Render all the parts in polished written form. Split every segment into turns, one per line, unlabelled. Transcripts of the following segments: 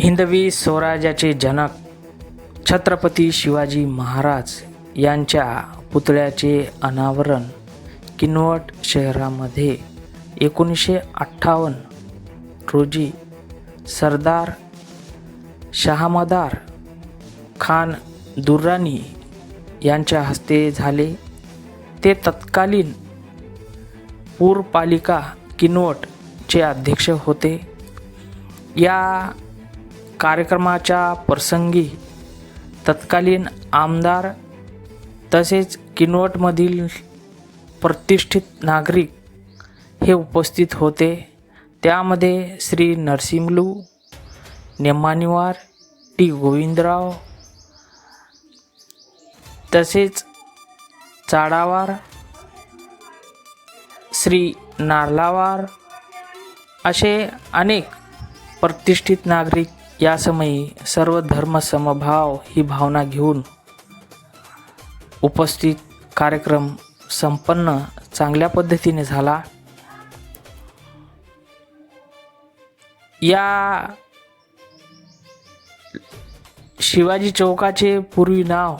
हिंदवी स्वराज्याचे जनक छत्रपती शिवाजी महाराज यांच्या पुतळ्याचे अनावरण किनवट शहरामध्ये 1958 रोजी सरदार शहामदार खान दुर्राणी यांच्या हस्ते झाले. ते तत्कालीन पूरपालिका किनवटचे अध्यक्ष होते. या कार्यक्रमाच्या प्रसंगी तत्कालीन आमदार तसेच किनवटमधील प्रतिष्ठित नागरिक हे उपस्थित होते. त्यामध्ये श्री नरसिंहलू, नेमानिवार, टी गोविंदराव तसेच चाडावार, श्री नार्लावार असे अनेक प्रतिष्ठित नागरिक या समयी सर्व धर्म समभाव ही भावना घेऊन उपस्थित. कार्यक्रम संपन्न चांगल्या पद्धतीने झाला. या शिवाजी चौकाचे पूर्वी नाव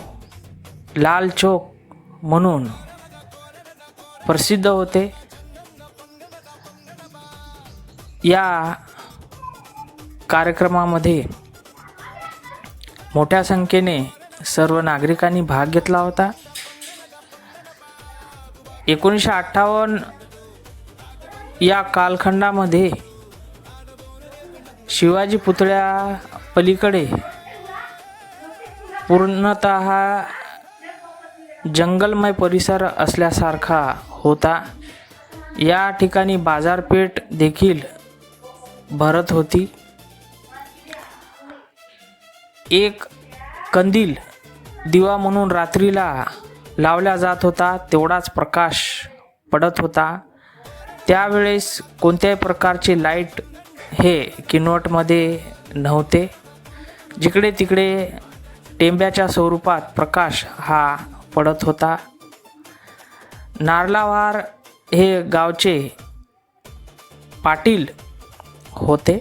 लाल चौक म्हणून प्रसिद्ध होते. या कार्यक्रमामध्ये मोठ्या संख्येने सर्व नागरिकांनी भाग घेतला होता. 1958 या कालखंडामध्ये शिवाजी पुतळ्या पलीकडे पूर्णतः जंगलमय परिसर असल्यासारखा होता. या ठिकाणी बाजारपेठ देखील भरत होती. एक कंदील दिवा म्हणून रात्रीला लावला जात होता, तेवढाच प्रकाश पडत होता. त्यावेळेस कोणत्याही प्रकारचे लाईट हे किनवटमध्ये नव्हते. जिकडे तिकडे टेंब्याच्या स्वरूपात प्रकाश हा पडत होता. नार्लावार हे गावचे पाटील होते.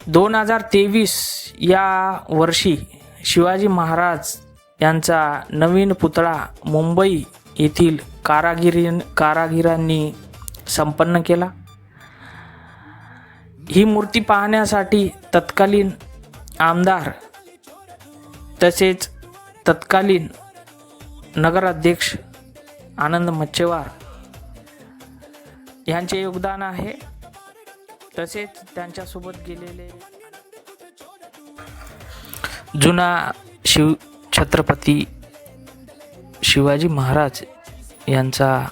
2023 या वर्षी शिवाजी महाराज यांचा नवीन पुतळा मुंबई येथील कारागिरांनी संपन्न केला. ही मूर्ती पाहण्यासाठी तत्कालीन आमदार तसेच तत्कालीन नगराध्यक्ष आनंद मच्छेवार यांचे योगदान आहे. तसेच त्यांच्यासोबत गेलेले जुना छत्रपती शिवाजी महाराज यांचा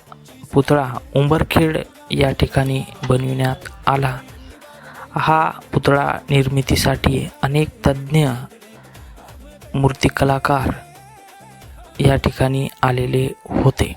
पुतळा उंबरखेड या ठिकाणी बनविण्यात आला. हा पुतळा निर्मितीसाठी अनेक तज्ज्ञ मूर्तिकलाकार या ठिकाणी आलेले होते.